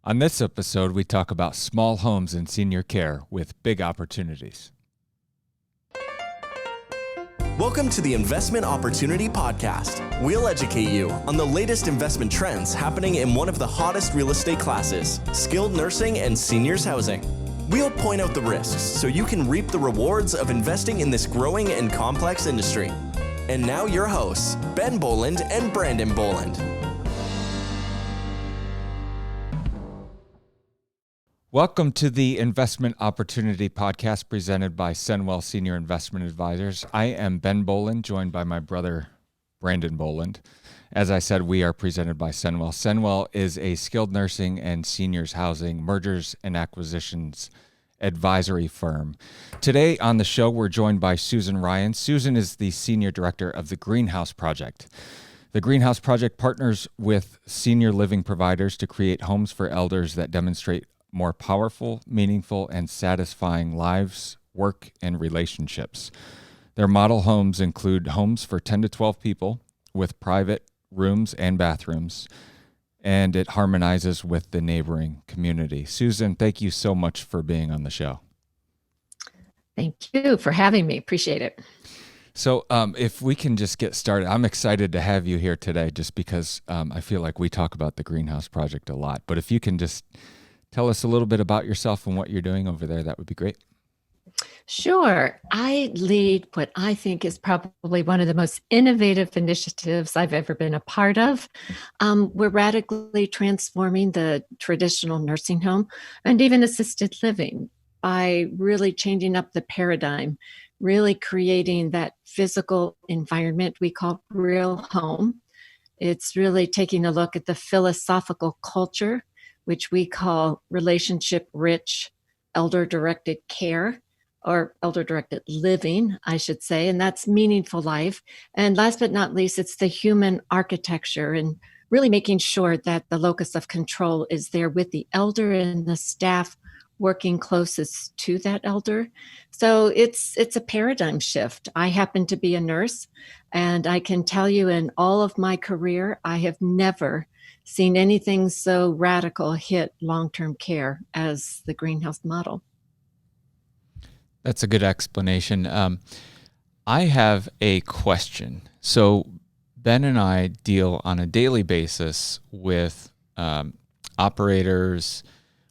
On this episode, we talk about small homes in senior care with big opportunities. Welcome to the Investment Opportunity Podcast. We'll educate you on the latest investment trends happening in one of the hottest real estate classes, skilled nursing and seniors housing. We'll point out the risks so you can reap the rewards of investing in this growing and complex industry. And now your hosts, Ben Boland and Brandon Boland. Welcome to the Investment Opportunity Podcast presented by Senwell Senior Investment Advisors. I am Ben Boland, joined by my brother, Brandon Boland. As I said, we are presented by Senwell. Senwell is a skilled nursing and seniors housing mergers and acquisitions advisory firm. Today on the show, we're joined by Susan Ryan. Susan is the Senior Director of the Greenhouse Project. The Greenhouse Project partners with senior living providers to create homes for elders that demonstrate more powerful, meaningful, and satisfying lives, work, and relationships. Their model homes include homes for 10 to 12 people with private rooms and bathrooms, and it harmonizes with the neighboring community. Susan, thank you so much for being on the show. Thank you for having me. Appreciate it. So if we can just get started, I'm excited to have you here today just because I feel like we talk about the Greenhouse Project a lot. But if you can just tell us a little bit about yourself and what you're doing over there, that would be great. Sure. I lead what I think is probably one of the most innovative initiatives I've ever been a part of. We're radically transforming the traditional nursing home and even assisted living by really changing up the paradigm, really creating that physical environment we call real home. It's really taking a look at the philosophical culture, which we call relationship-rich, elder-directed care, or elder-directed living, I should say, and that's meaningful life. And last but not least, it's the human architecture and really making sure that the locus of control is there with the elder and the staff working closest to that elder. So it's a paradigm shift. I happen to be a nurse, and I can tell you in all of my career, I have never seen anything so radical hit long-term care as the greenhouse model. That's a good explanation. I have a question. So Ben and I deal on a daily basis with operators,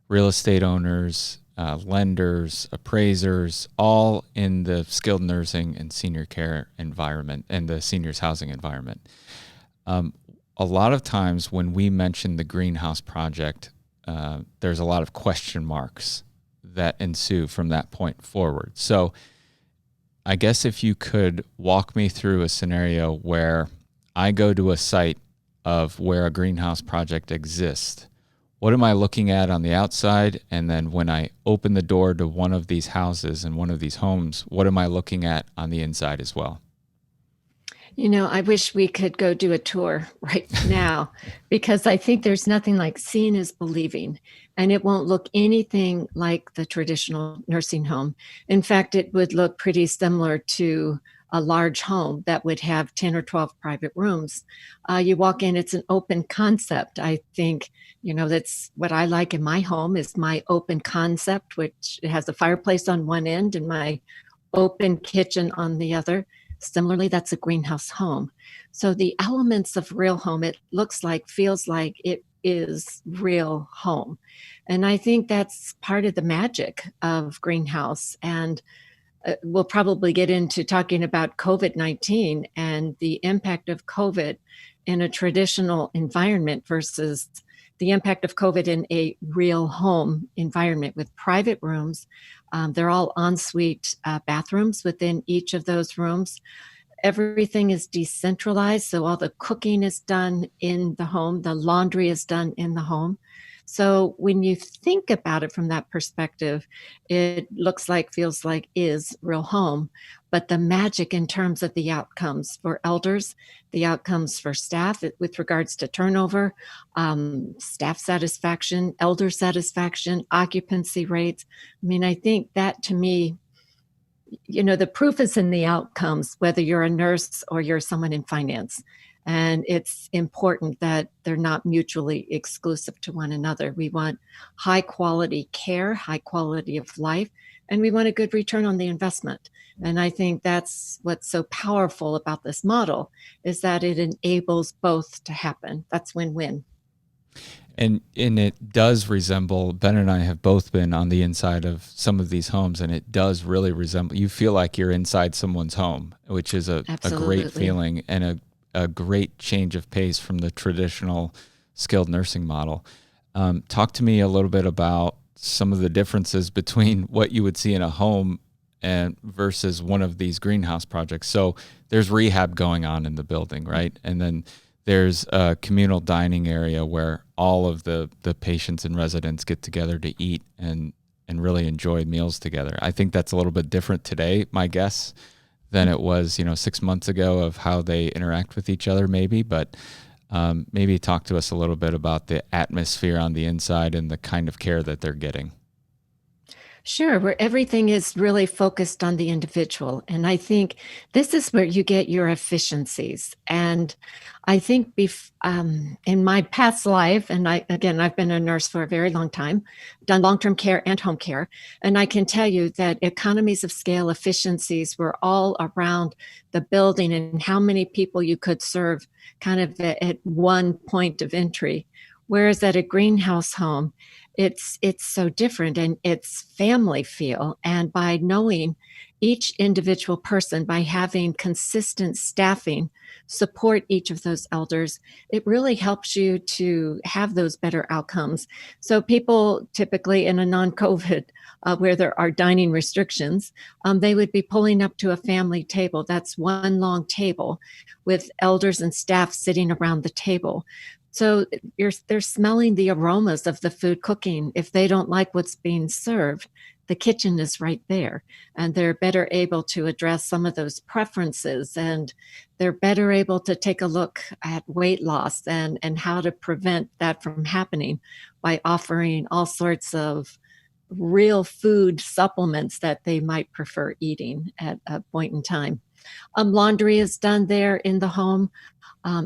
real estate owners, lenders, appraisers, all in the skilled nursing and senior care environment and the seniors housing environment. A lot of times when we mention the Greenhouse Project, there's a lot of question marks that ensue from that point forward. So I guess if you could walk me through a scenario where I go to a site of where a Greenhouse Project exists, what am I looking at on the outside? And then when I open the door to one of these houses and one of these homes, what am I looking at on the inside as well? You know, I wish we could go do a tour right now because I think there's nothing like seeing is believing, and it won't look anything like the traditional nursing home. In fact, it would look pretty similar to a large home that would have 10 or 12 private rooms. You walk in, it's an open concept. I think, you know, that's what I like in my home is my open concept, which has a fireplace on one end and my open kitchen on the other. Similarly, that's a greenhouse home. So the elements of real home, it looks like, feels like it is real home. And I think that's part of the magic of greenhouse. And we'll probably get into talking about COVID-19 and the impact of COVID in a traditional environment versus the impact of COVID in a real home environment with private rooms. They're all ensuite bathrooms within each of those rooms. Everything is decentralized, so all the cooking is done in the home, the laundry is done in the home. So when you think about it from that perspective, it looks like, feels like, is real home. But the magic in terms of the outcomes for elders, the outcomes for staff with regards to turnover, staff satisfaction, elder satisfaction, occupancy rates. I mean, I think that to me, you know, the proof is in the outcomes, whether you're a nurse or you're someone in finance. And it's important that they're not mutually exclusive to one another. We want high quality care, high quality of life, and we want a good return on the investment. And I think that's what's so powerful about this model, is that it enables both to happen. That's win-win. And it does resemble, Ben and I have both been on the inside of some of these homes, and it does really resemble, you feel like you're inside someone's home, which is a great feeling and a great change of pace from the traditional skilled nursing model. Talk to me a little bit about some of the differences between what you would see in a home and versus one of these greenhouse projects. So there's rehab going on in the building, right? And then there's a communal dining area where all of the patients and residents get together to eat and really enjoy meals together. I think that's a little bit different today, my guess, than it was, 6 months ago, of how they interact with each other maybe. But maybe talk to us a little bit about the atmosphere on the inside and the kind of care that they're getting. Sure, where everything is really focused on the individual. And I think this is where you get your efficiencies. And I think in my past life, and I've been a nurse for a very long time, done long-term care and home care. And I can tell you that economies of scale efficiencies were all around the building and how many people you could serve kind of at one point of entry. Whereas at a greenhouse home, it's so different, and it's family feel. And by knowing each individual person, by having consistent staffing support each of those elders, it really helps you to have those better outcomes. So people typically in a non-COVID, where there are dining restrictions, they would be pulling up to a family table. That's one long table with elders and staff sitting around the table. So they're smelling the aromas of the food cooking. If they don't like what's being served, the kitchen is right there, and they're better able to address some of those preferences, and they're better able to take a look at weight loss and how to prevent that from happening by offering all sorts of real food supplements that they might prefer eating at a point in time. Laundry is done there in the home.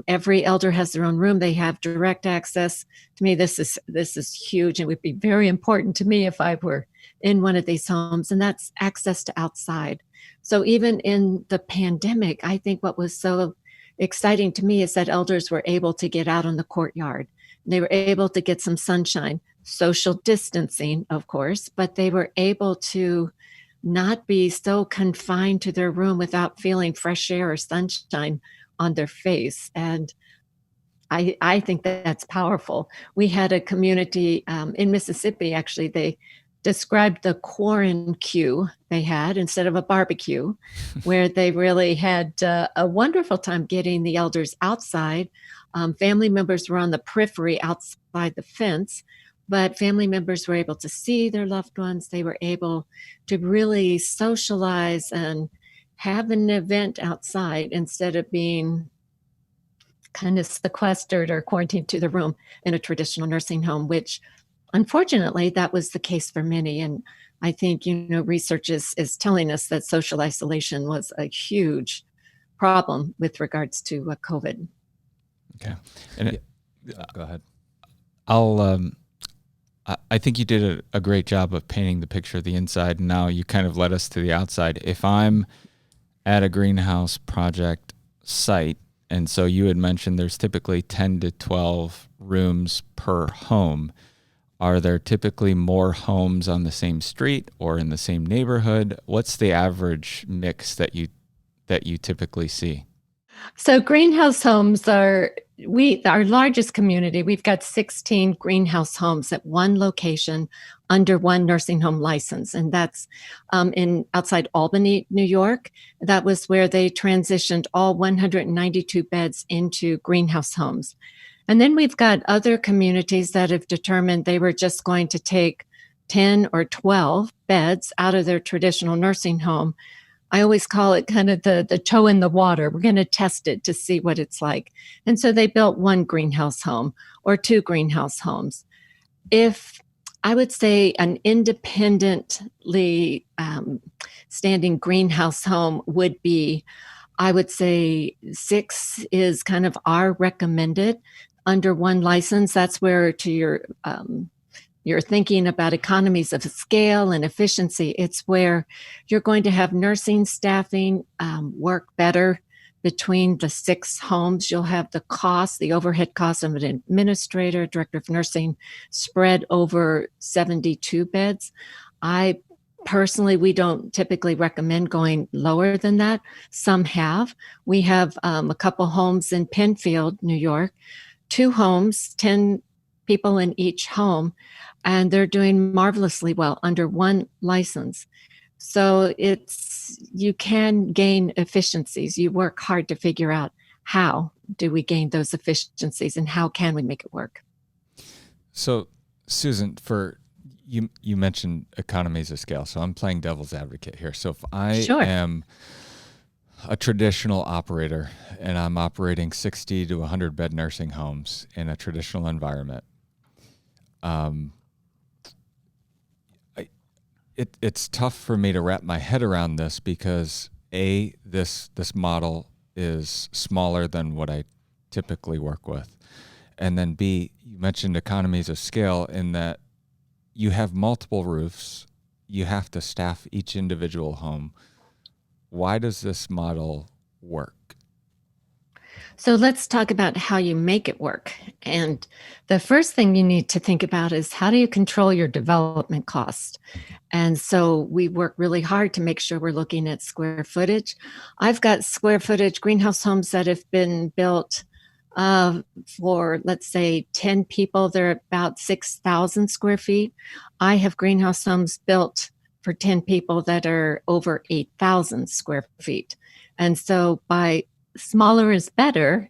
Every elder has their own room. They have direct access. To me, this is huge, and would be very important to me if I were in one of these homes, and that's access to outside. So even in the pandemic, I think what was so exciting to me is that elders were able to get out on the courtyard. They were able to get some sunshine, social distancing, of course, but they were able to not be so confined to their room without feeling fresh air or sunshine on their face. And I think that's powerful. We had a community in Mississippi, actually, they described the quarantine they had instead of a barbecue, where they really had a wonderful time getting the elders outside. Family members were on the periphery outside the fence, but family members were able to see their loved ones. They were able to really socialize and have an event outside instead of being kind of sequestered or quarantined to the room in a traditional nursing home, which unfortunately that was the case for many. And I think, research is telling us that social isolation was a huge problem with regards to COVID. Okay. And go ahead. I think you did a great job of painting the picture of the inside. Now you kind of led us to the outside. If I'm at a greenhouse project site, and so you had mentioned there's typically 10 to 12 rooms per home. Are there typically more homes on the same street or in the same neighborhood? What's the average mix that you typically see? So greenhouse homes are our largest community. We've got 16 greenhouse homes at one location under one nursing home license, and that's in outside Albany, New York. That was where they transitioned all 192 beds into greenhouse homes. And then we've got other communities that have determined they were just going to take 10 or 12 beds out of their traditional nursing home. I always call it kind of the toe in the water. We're going to test it to see what it's like. And so they built one greenhouse home or two greenhouse homes. If I would say an independently standing greenhouse home would be I would say 6 is kind of our recommended under one license. That's where to you're thinking about economies of scale and efficiency. It's where you're going to have nursing staffing work better between the 6 homes. You'll have the cost, the overhead cost of an administrator, director of nursing spread over 72 beds. I personally, we don't typically recommend going lower than that. Some have. We have a couple homes in Penfield, New York, 2 homes, 10 people in each home, and they're doing marvelously well under one license. So you can gain efficiencies. You work hard to figure out how do we gain those efficiencies and how can we make it work. So, Susan, you mentioned economies of scale. So I'm playing devil's advocate here. So if I Sure. am a traditional operator and I'm operating 60 to 100 bed nursing homes in a traditional environment, it's tough for me to wrap my head around this because this model is smaller than what I typically work with, and then B, you mentioned economies of scale in that you have multiple roofs, you have to staff each individual home. Why does this model work? So let's talk about how you make it work. And the first thing you need to think about is how do you control your development cost? And so we work really hard to make sure we're looking at square footage. I've got square footage greenhouse homes that have been built for, let's say, 10 people. They're about 6,000 square feet. I have greenhouse homes built for 10 people that are over 8,000 square feet. And so by smaller is better,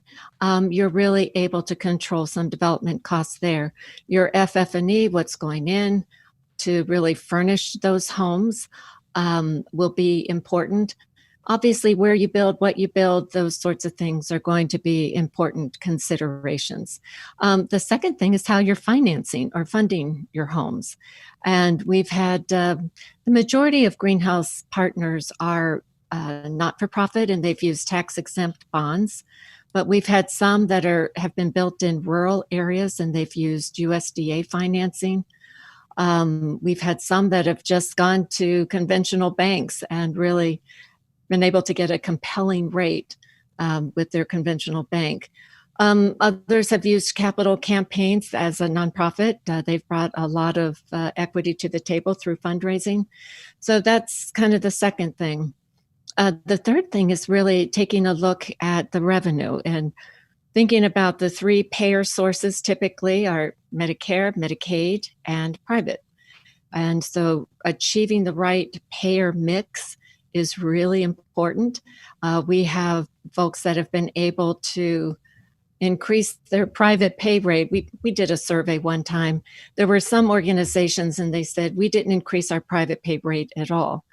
you're really able to control some development costs there. Your FF&E, what's going in to really furnish those homes, will be important. Obviously, where you build, what you build, those sorts of things are going to be important considerations. The second thing is how you're financing or funding your homes. And we've had the majority of greenhouse partners are not-for-profit, and they've used tax-exempt bonds. But we've had some that have been built in rural areas, and they've used USDA financing. We've had some that have just gone to conventional banks and really been able to get a compelling rate with their conventional bank. Others have used capital campaigns as a nonprofit. They've brought a lot of equity to the table through fundraising. So that's kind of the second thing. The third thing is really taking a look at the revenue and thinking about the 3 payer sources typically are Medicare, Medicaid, and private. And so achieving the right payer mix is really important. We have folks that have been able to increase their private pay rate. We did a survey one time. There were some organizations and they said, we didn't increase our private pay rate at all.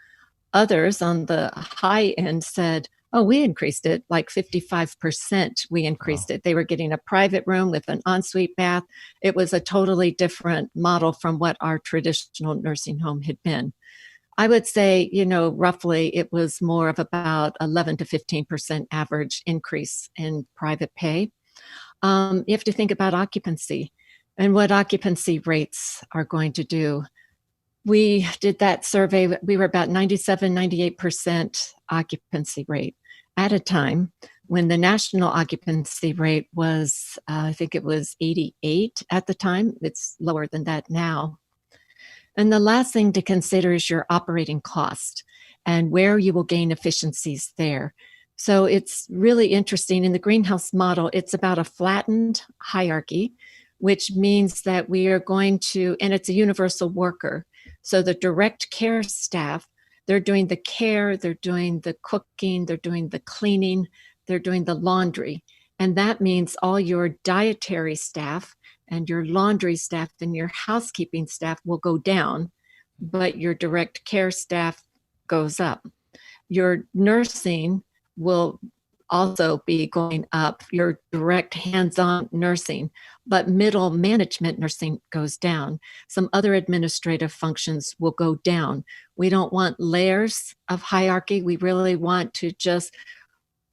Others on the high end said, oh, we increased it like 55%. We increased it. They were getting a private room with an ensuite bath. It was a totally different model from what our traditional nursing home had been. I would say, roughly it was more of about 11 to 15% average increase in private pay. You have to think about occupancy and what occupancy rates are going to do. We did that survey. We were about 97, 98% occupancy rate at a time when the national occupancy rate was, I think it was 88 at the time. It's lower than that now. And the last thing to consider is your operating cost and where you will gain efficiencies there. So it's really interesting. In the greenhouse model, it's about a flattened hierarchy, which means that we are going to, and it's a universal worker. So the direct care staff, they're doing the care, they're doing the cooking, they're doing the cleaning, they're doing the laundry. And that means all your dietary staff and your laundry staff and your housekeeping staff will go down, but your direct care staff goes up. Your nursing will also be going up, your direct hands-on nursing, but middle management nursing goes down. Some other administrative functions will go down. We don't want layers of hierarchy. We really want to just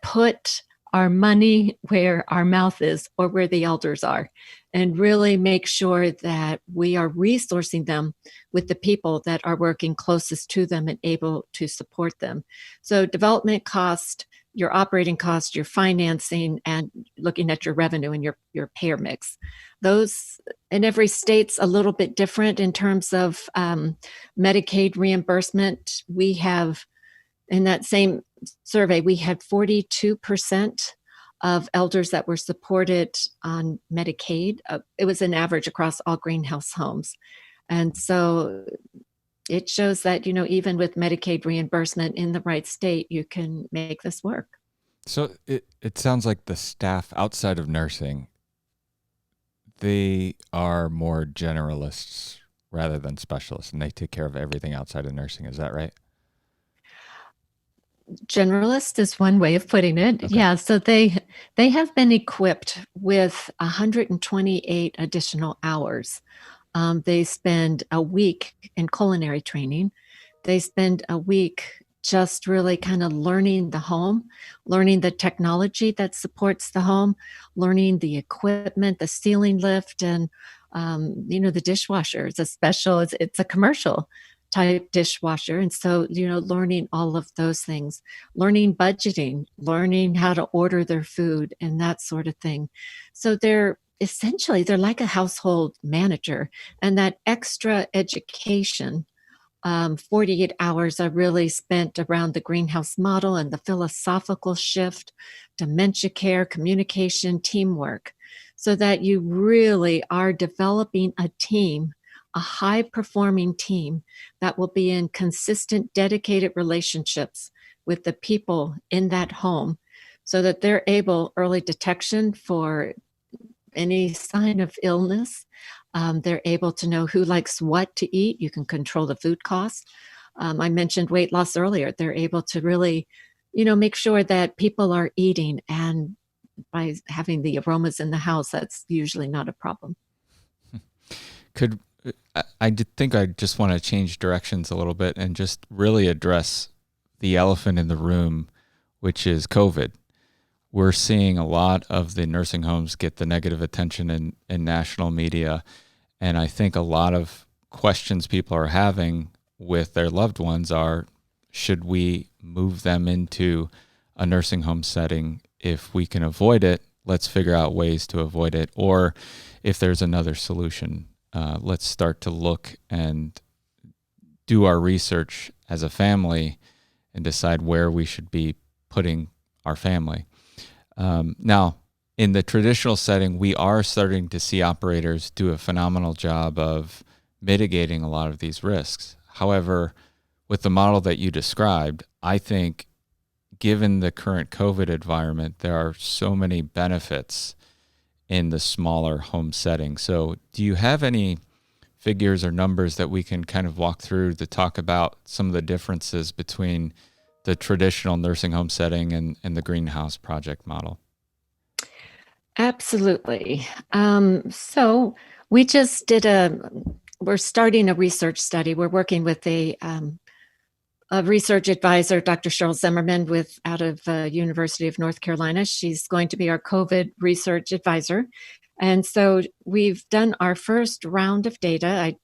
put our money where our mouth is, or where the elders are, and really make sure that we are resourcing them with the people that are working closest to them and able to support them. So development cost, your operating cost, your financing, and looking at your revenue and your payer mix. Those, in every state's a little bit different in terms of Medicaid reimbursement. We have, in that same survey, we had 42% of elders that were supported on Medicaid. It was an average across all greenhouse homes. And so it shows that, even with Medicaid reimbursement in the right state, you can make this work. So it sounds like the staff outside of nursing, they are more generalists rather than specialists, and they take care of everything outside of nursing. Is that right? Generalist is one way of putting it. Okay. Yeah, so they have been equipped with 128 additional hours. They spend a week in culinary training. They spend a week just really kind of learning the home, learning the technology that supports the home, learning the equipment, the ceiling lift, and the dishwasher. It's a commercial type dishwasher. And so, learning all of those things, learning budgeting, learning how to order their food and that sort of thing. So they're like a household manager, and that extra education, 48 hours are really spent around the greenhouse model and the philosophical shift, dementia care, communication, teamwork, so that you really are developing a team, a high-performing team that will be in consistent, dedicated relationships with the people in that home, so that they're able, early detection for any sign of illness. They're able to know who likes what to eat. You can control the food costs. I mentioned weight loss earlier. They're able to really, make sure that people are eating, and by having the aromas in the house, that's usually not a problem. I did think I just want to change directions a little bit and just really address the elephant in the room, which is COVID. We're seeing a lot of the nursing homes get the negative attention in national media. And I think a lot of questions people are having with their loved ones are, should we move them into a nursing home setting? If we can avoid it, let's figure out ways to avoid it. Or if there's another solution, let's start to look and do our research as a family and decide where we should be putting our family. Now, in the traditional setting, we are starting to see operators do a phenomenal job of mitigating a lot of these risks. However, with the model that you described, I think given the current COVID environment, there are so many benefits in the smaller home setting. So do you have any figures or numbers that we can kind of walk through to talk about some of the differences between the traditional nursing home setting and the greenhouse project model? Absolutely. So we just we're starting a research study. We're working with a research advisor, Dr. Cheryl Zimmerman, out of University of North Carolina. She's going to be our COVID research advisor. And so we've done our first round of data.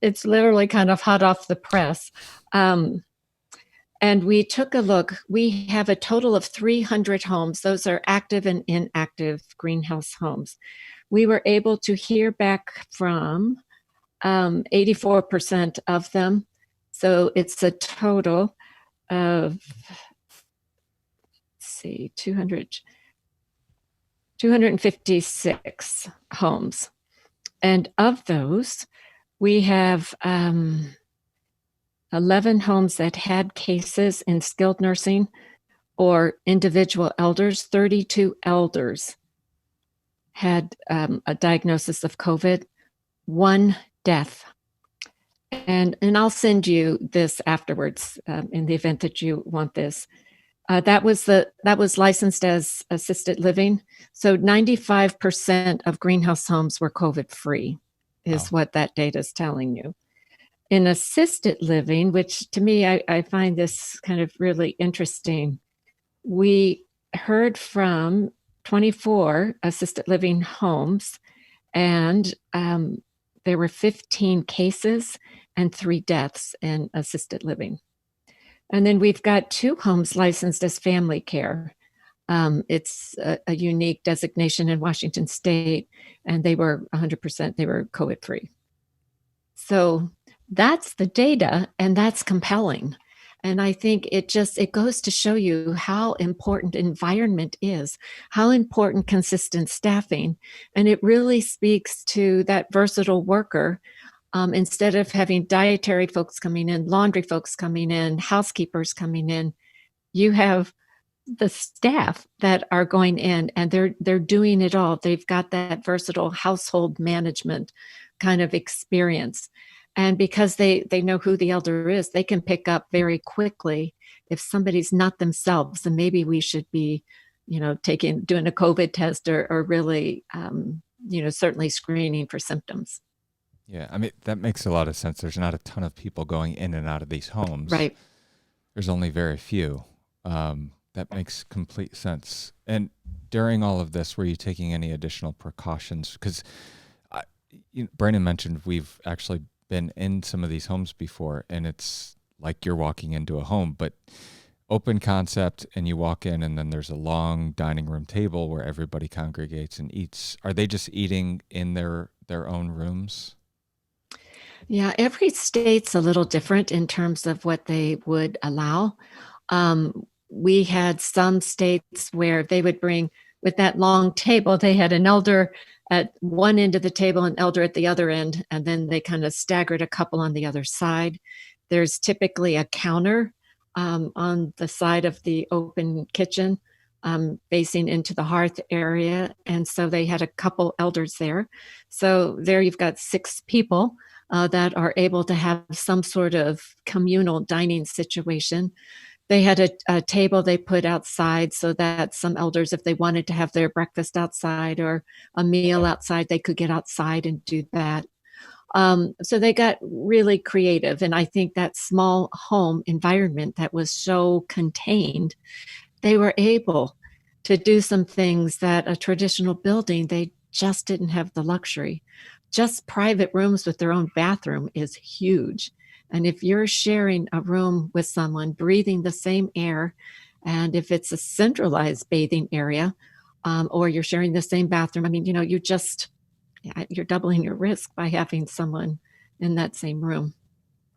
It's literally kind of hot off the press. And we took a look. We have a total of 300 homes. Those are active and inactive greenhouse homes. We were able to hear back from 84% of them. So it's a total of, 256 homes. And of those, we have 11 homes that had cases in skilled nursing or individual elders. 32 elders had a diagnosis of COVID, 1 death. And I'll send you this afterwards in the event that you want this. That was licensed as assisted living. So 95% of greenhouse homes were COVID-free, is what that data is telling you. In assisted living, which to me, I find this kind of really interesting, we heard from 24 assisted living homes, and there were 15 cases and 3 deaths in assisted living. And then we've got 2 homes licensed as family care. It's a unique designation in Washington State, and they were 100%, they were COVID-free. So that's the data, and that's compelling. And I think it goes to show you how important environment is, how important consistent staffing, and it really speaks to that versatile worker. Instead of having dietary folks coming in, laundry folks coming in, housekeepers coming in, you have the staff that are going in, and they're doing it all. They've got that versatile household management kind of experience. And because they know who the elder is, they can pick up very quickly if somebody's not themselves, then maybe we should be, doing a COVID test or really, certainly screening for symptoms. Yeah, I mean, that makes a lot of sense. There's not a ton of people going in and out of these homes. Right. There's only very few. That makes complete sense. And during all of this, were you taking any additional precautions? Because Brandon mentioned we've actually been in some of these homes before, and it's like you're walking into a home, but open concept, and you walk in, and then there's a long dining room table where everybody congregates and eats. Are they just eating in their own rooms? Yeah, every state's a little different in terms of what they would allow. We had some states where they would bring, with that long table, they had an elder at one end of the table, an elder at the other end, and then they kind of staggered a couple on the other side. There's typically a counter on the side of the open kitchen facing into the hearth area. And so they had a couple elders there. So there you've got 6 people that are able to have some sort of communal dining situation. They had a table they put outside so that some elders, if they wanted to have their breakfast outside or a meal outside, they could get outside and do that. So they got really creative. And I think that small home environment that was so contained, they were able to do some things that a traditional building, they just didn't have the luxury. Just private rooms with their own bathroom is huge. And if you're sharing a room with someone, breathing the same air, and if it's a centralized bathing area, or you're sharing the same bathroom, I mean, you're doubling your risk by having someone in that same room.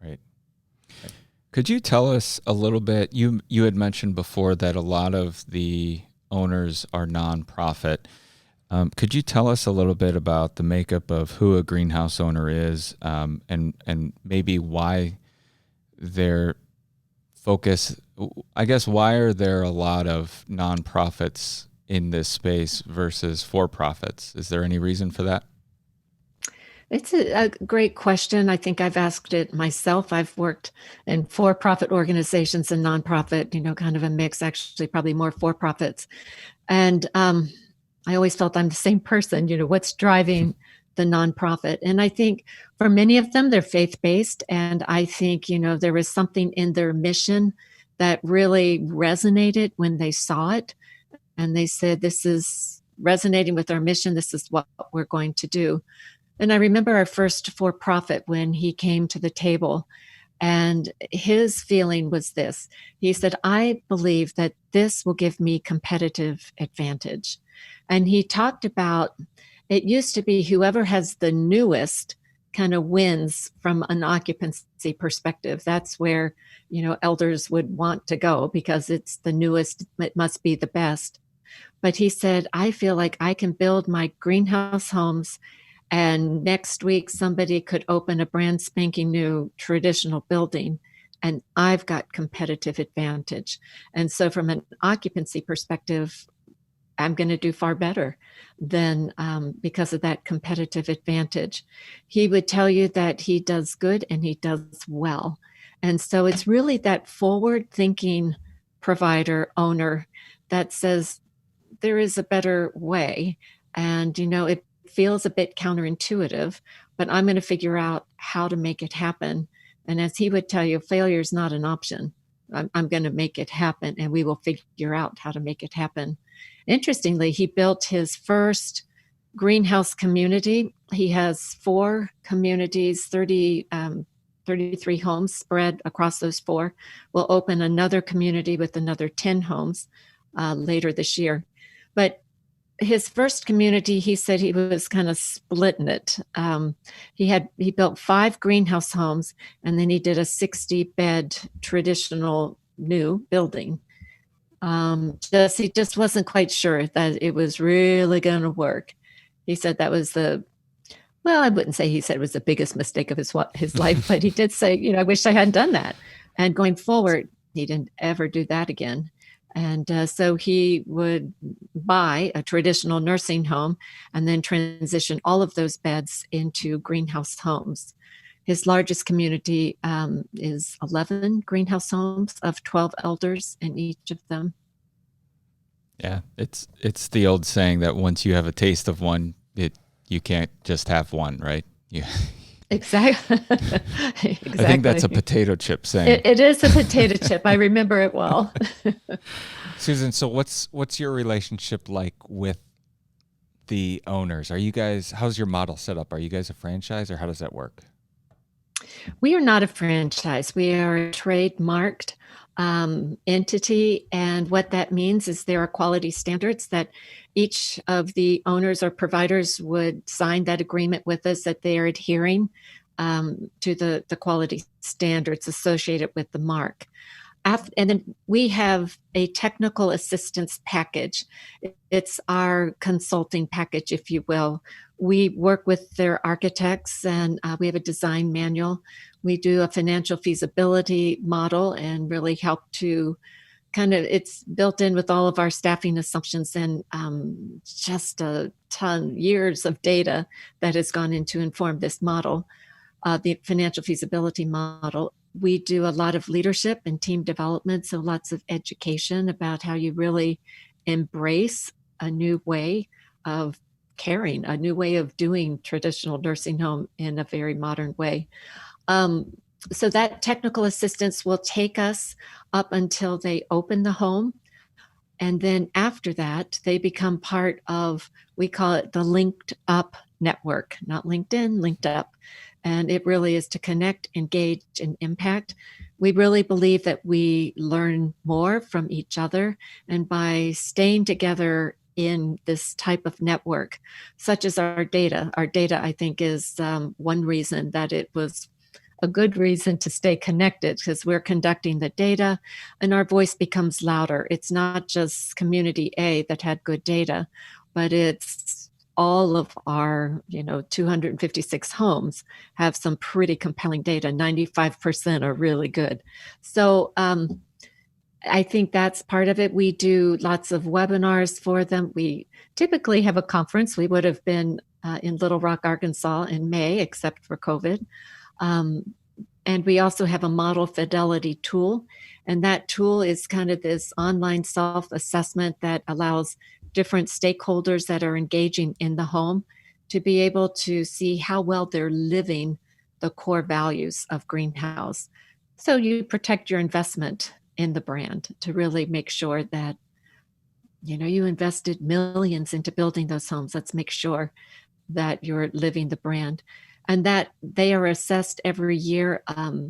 Right. Could you tell us a little bit? You had mentioned before that a lot of the owners are nonprofit. Could you tell us a little bit about the makeup of who a greenhouse owner is, and maybe why their focus? I guess, why are there a lot of nonprofits in this space versus for-profits? Is there any reason for that? It's a great question. I think I've asked it myself. I've worked in for-profit organizations and nonprofit, kind of a mix, actually, probably more for-profits. And I always felt I'm the same person, what's driving the nonprofit. And I think for many of them, they're faith-based. And I think, there was something in their mission that really resonated when they saw it. And they said, this is resonating with our mission. This is what we're going to do. And I remember our first for-profit when he came to the table, and his feeling was this. He said, I believe that this will give me competitive advantage. And he talked about, it used to be whoever has the newest kind of wins from an occupancy perspective. That's where, elders would want to go because it's the newest, it must be the best. But he said, I feel like I can build my greenhouse homes, and next week somebody could open a brand spanking new traditional building, and I've got competitive advantage. And so from an occupancy perspective, I'm going to do far better than because of that competitive advantage. He would tell you that he does good and he does well. And so it's really that forward-thinking provider, owner that says there is a better way. And, it feels a bit counterintuitive, but I'm going to figure out how to make it happen. And as he would tell you, failure is not an option. I'm going to make it happen, and we will figure out how to make it happen. Interestingly, he built his first greenhouse community. He has 4 communities, 33 homes spread across those 4. We'll open another community with another 10 homes later this year. But his first community, he said he was kind of splitting it. He built 5 greenhouse homes, and then he did a 60-bed traditional new building. He just wasn't quite sure that it was really going to work. He said that was I wouldn't say he said it was the biggest mistake of his life, but he did say, I wish I hadn't done that. And going forward, he didn't ever do that again. And so he would buy a traditional nursing home and then transition all of those beds into greenhouse homes. His largest community is 11 greenhouse homes of 12 elders in each of them. Yeah, it's the old saying that once you have a taste of one, you can't just have one, right? Yeah. Exactly. I think that's a potato chip saying. It is a potato chip. I remember it well. Susan, so what's your relationship like with the owners? How's your model set up? Are you guys a franchise, or how does that work? We are not a franchise. We are a trademarked entity. And what that means is there are quality standards that each of the owners or providers would sign that agreement with us that they are adhering to the quality standards associated with the mark. And then we have a technical assistance package. It's our consulting package, if you will. We work with their architects, and we have a design manual. We do a financial feasibility model and really help to it's built in with all of our staffing assumptions and just a years of data that has gone in to inform this model, the financial feasibility model. We do a lot of leadership and team development, so lots of education about how you really embrace a new way of caring, a new way of doing traditional nursing home in a very modern way. So that technical assistance will take us up until they open the home. And then after that, they become part of, we call it the Linked Up network, not LinkedIn, Linked Up. And it really is to connect, engage, and impact. We really believe that we learn more from each other. And by staying together in this type of network, such as our data, I think, is one reason that it was a good reason to stay connected, because we're conducting the data and our voice becomes louder. It's not just community A that had good data, but it's all of our 256 homes have some pretty compelling data. 95% are really good. So I think that's part of it. We do lots of webinars for them. We typically have a conference. We would have been in Little Rock, Arkansas in May, except for COVID. And we also have a model fidelity tool. And that tool is kind of this online self-assessment that allows different stakeholders that are engaging in the home to be able to see how well they're living the core values of Greenhouse. So you protect your investment in the brand to really make sure that, you invested millions into building those homes. Let's make sure that you're living the brand. And that they are assessed every year.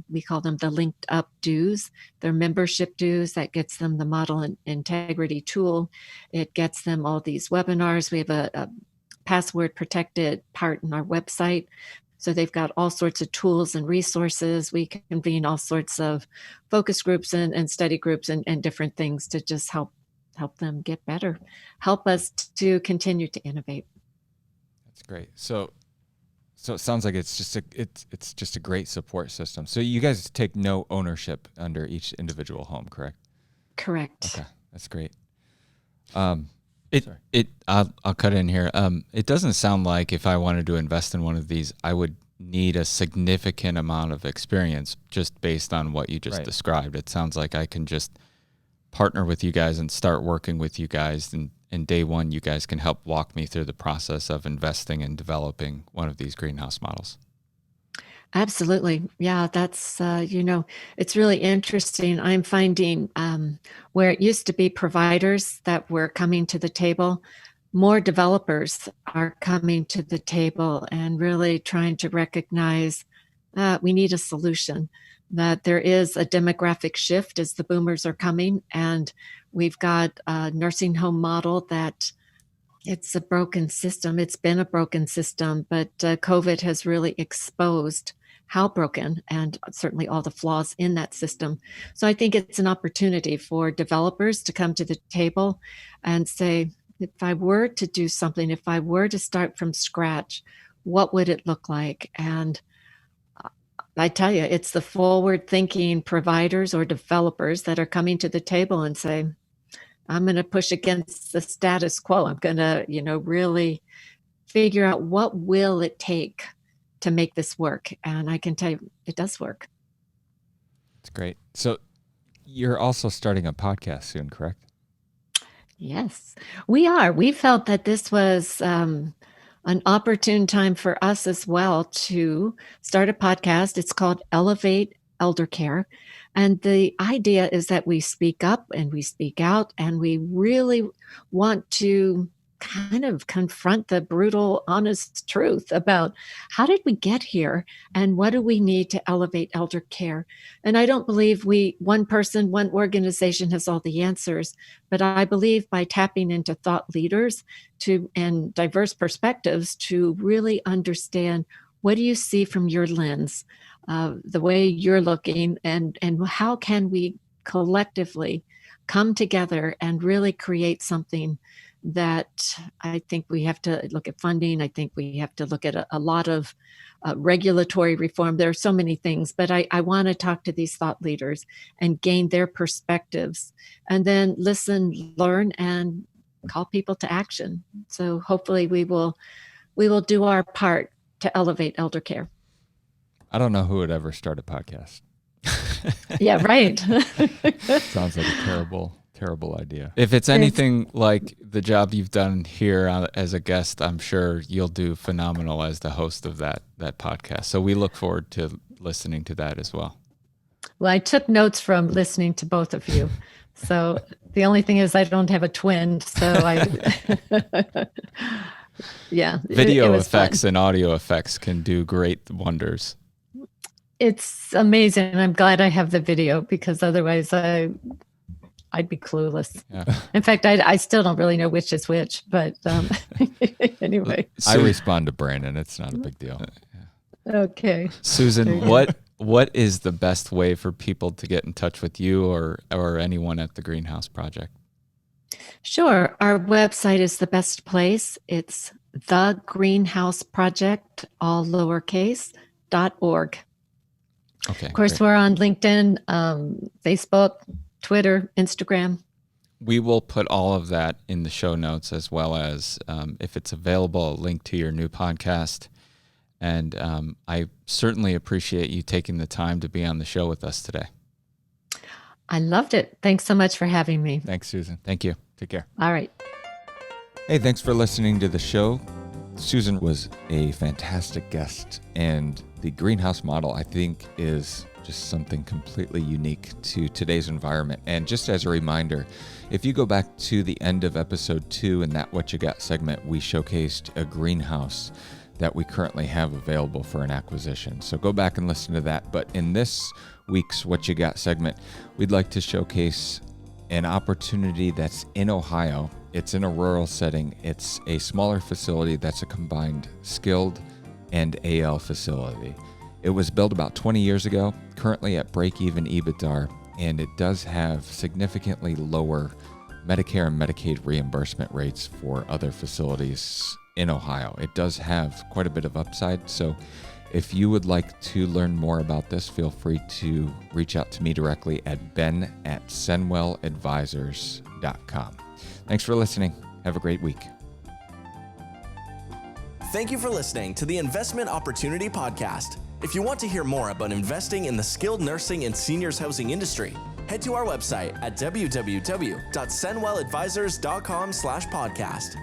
We call them the Linked Up dues. They're membership dues. That gets them the model and integrity tool. It gets them all these webinars. We have a password protected part in our website. So they've got all sorts of tools and resources. We convene all sorts of focus groups and study groups and different things to just help them get better, help us to continue to innovate. That's great. So it sounds like it's just a great support system. So you guys take no ownership under each individual home, correct? Correct. Okay, that's great. I'll cut in here. It doesn't sound like if I wanted to invest in one of these, I would need a significant amount of experience just based on what you just described. It sounds like I can just partner with you guys and start working with you guys, and day one, you guys can help walk me through the process of investing and developing one of these greenhouse models. Absolutely. Yeah, that's, it's really interesting. I'm finding where it used to be providers that were coming to the table, more developers are coming to the table and really trying to recognize we need a solution, that there is a demographic shift as the boomers are coming. And we've got a nursing home model that it's a broken system. It's been a broken system, but COVID has really exposed how broken and certainly all the flaws in that system. So I think it's an opportunity for developers to come to the table and say, if I were to do something, if I were to start from scratch, what would it look like? And I tell you, it's the forward thinking providers or developers that are coming to the table and say, I'm going to push against the status quo. I'm going to, really figure out what will it take to make this work. And I can tell you, it does work. It's great. So you're also starting a podcast soon, correct? Yes, we are. We felt that this was an opportune time for us as well to start a podcast. It's called Elevate Elder Care. And the idea is that we speak up and we speak out, and we really want to kind of confront the brutal, honest truth about how did we get here and what do we need to elevate elder care. And I don't believe one person, one organization has all the answers, but I believe by tapping into thought leaders and diverse perspectives to really understand, what do you see from your lens, the way you're looking, and how can we collectively come together and really create something that I think we have to look at funding. I think we have to look at a lot of regulatory reform. There are so many things, but I want to talk to these thought leaders and gain their perspectives, and then listen, learn, and call people to action. So hopefully we will do our part to elevate elder care. I don't know who would ever start a podcast. Yeah, right. Sounds like a terrible idea. If it's anything like the job you've done here as a guest, I'm sure you'll do phenomenal as the host of that podcast. So we look forward to listening to that as well. Well, I took notes from listening to both of you. So the only thing is I don't have a twin. So yeah. Video effects and audio effects can do great wonders. It's amazing. I'm glad I have the video, because otherwise I'd be clueless. Yeah. In fact, I still don't really know which is which, but anyway. I respond to Brandon. It's not a big deal. Okay. Susan, what is the best way for people to get in touch with you or anyone at the Greenhouse Project? Sure. Our website is the best place. It's thegreenhouseproject, all lowercase, .org. Okay. Of course, We're on LinkedIn, Facebook, Twitter, Instagram. We will put all of that in the show notes, as well as, if it's available, a link to your new podcast. And I certainly appreciate you taking the time to be on the show with us today. I loved it. Thanks so much for having me. Thanks, Susan. Thank you. Take care. All right. Hey, thanks for listening to the show. Susan was a fantastic guest, and the greenhouse model, I think, is just something completely unique to today's environment. And just as a reminder, if you go back to the end of episode 2 in that What You Got segment, we showcased a greenhouse that we currently have available for an acquisition. So go back and listen to that. But in this week's What You Got segment, we'd like to showcase an opportunity that's in Ohio. It's in a rural setting. It's a smaller facility that's a combined skilled and AL facility. It was built about 20 years ago, currently at break-even EBITDA, and it does have significantly lower Medicare and Medicaid reimbursement rates for other facilities in Ohio. It does have quite a bit of upside, so if you would like to learn more about this, feel free to reach out to me directly at ben@senwelladvisors.com. Thanks for listening. Have a great week. Thank you for listening to the Investment Opportunity Podcast. If you want to hear more about investing in the skilled nursing and seniors housing industry, head to our website at www.senwelladvisors.com/podcast.